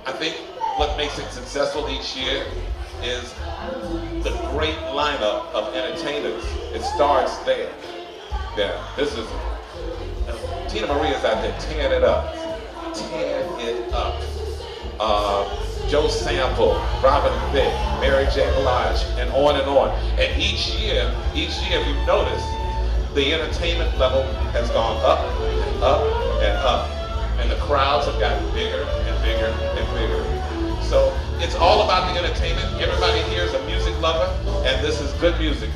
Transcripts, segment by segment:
I think what makes it successful each year is the great lineup of entertainers. It starts there. Yeah, this is, Tina Marie is out there tearing it up. Tearing it up. Joe Sample, Robin Thicke, Mary J. Blige, and on and on. And each year, if you've noticed, the entertainment level has gone up and up and up. And the crowds have gotten bigger and bigger and bigger. So it's all about the entertainment. Everybody here is a music lover, and this is good music.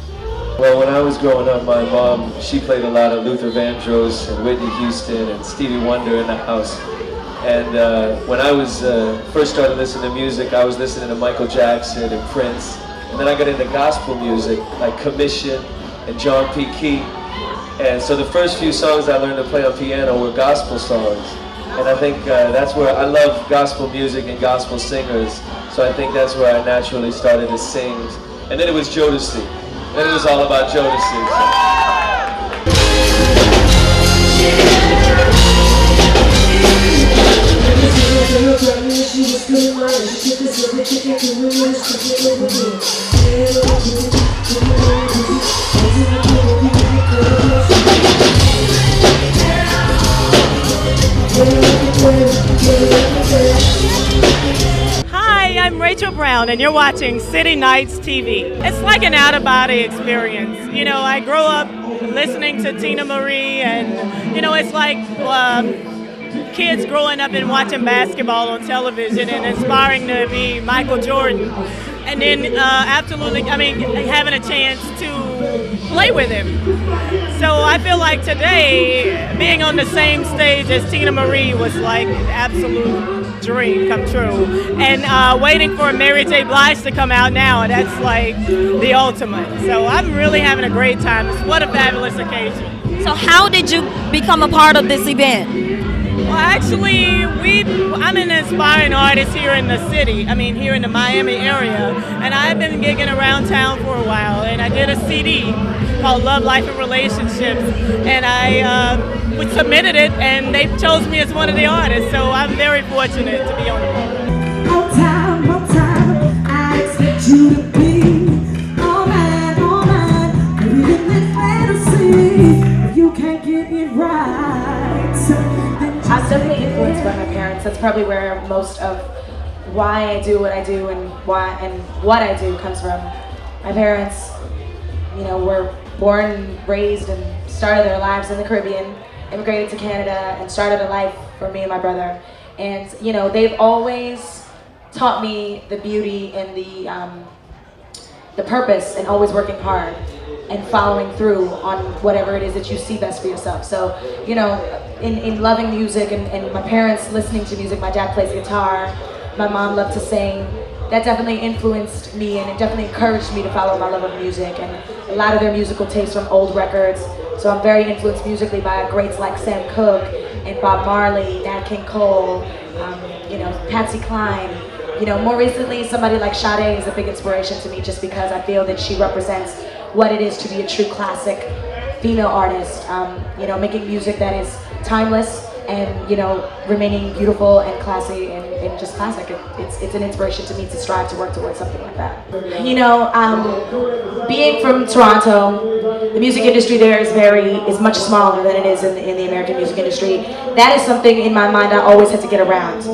Well, when I was growing up, my mom, she played a lot of Luther Vandross and Whitney Houston and Stevie Wonder in the house. And when I was first started listening to music, I was listening to Michael Jackson and Prince. And then I got into gospel music, like Commission and John P. Key. And so the first few songs I learned to play on piano were gospel songs. And I think that's where I love gospel music and gospel singers. So I think that's where I naturally started to sing. And then it was Jodeci. Then it was all about Jodeci. Hi, I'm Rachel Brown, and you're watching City Nights TV. It's like an out-of-body experience. You know, I grew up listening to Tina Marie, and, you know, it's like kids growing up and watching basketball on television and aspiring to be Michael Jordan. And then absolutely, I mean, having a chance to play with him. So I feel like today, being on the same stage as Tina Marie was like an absolute dream come true. And waiting for Mary J. Blige to come out now, that's like the ultimate. So I'm really having a great time. What a fabulous occasion. So how did you become a part of this event? Well, actually, I'm an aspiring artist here in the city, here in the Miami area, and I've been gigging around town for a while, and I did a CD called Love, Life, and Relationships, and I submitted it, and they chose me as one of the artists, so I'm very fortunate to be on the program. One time, I expect you to be all mine, in this fantasy, you can't get it right. I'm definitely influenced by my parents. That's probably where most of why I do what I do and what I do comes from. My parents, you know, were born and raised and started their lives in the Caribbean, immigrated to Canada, and started a life for me and my brother. And you know, they've always taught me the beauty and the purpose, and always working hard and following through on whatever it is that you see best for yourself. So, you know, in loving music and my parents listening to music, my dad plays guitar, my mom loved to sing, that definitely influenced me, and it definitely encouraged me to follow my love of music and a lot of their musical tastes from old records. So I'm very influenced musically by greats like Sam Cooke and Bob Marley, Nat King Cole, you know, Patsy Cline. You know, more recently, somebody like Sade is a big inspiration to me, just because I feel that she represents what it is to be a true classic female artist, you know, making music that is timeless and, you know, remaining beautiful and classy and just classic. It's an inspiration to me to strive to work towards something like that. You know, being from Toronto, the music industry there is much smaller than it is in the American music industry. That is something in my mind I always had to get around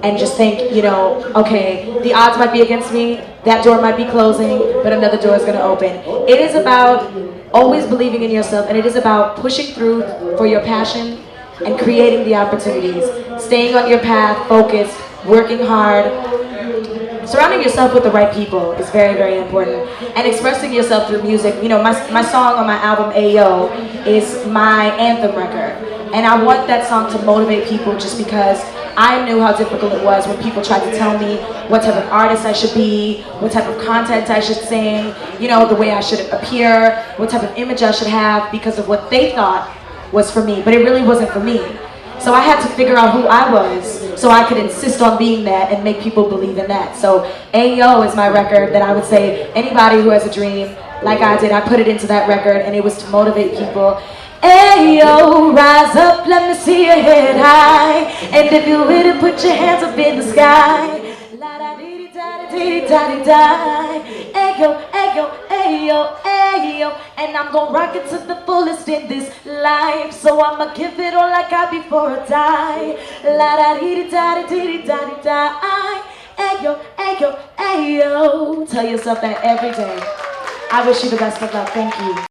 and just think, you know, okay, the odds might be against me, that door might be closing, but another door is going to open. It is about always believing in yourself, and it is about pushing through for your passion and creating the opportunities, staying on your path, focused, working hard. Surrounding yourself with the right people is very, very important, and expressing yourself through music. You know, my song on my album Ayo is my anthem record, and I want that song to motivate people, just because I knew how difficult it was when people tried to tell me what type of artist I should be, what type of content I should sing, you know, the way I should appear, what type of image I should have, because of what they thought was for me, but it really wasn't for me. So I had to figure out who I was so I could insist on being that and make people believe in that. So Ayo is my record that I would say anybody who has a dream like I did, I put it into that record, and it was to motivate people. Ayo, rise up, let me see your head high. And if you're with it, put your hands up in the sky. La da dee dee da dee da dee da. Ayo, ayo, ayo, ayo. And I'm gonna rock it to the fullest in this life. So I'ma give it all I got before I die. La da dee dee da dee da dee da. Ayo, ayo, ayo. Tell yourself that every day. I wish you the best of luck. Thank you.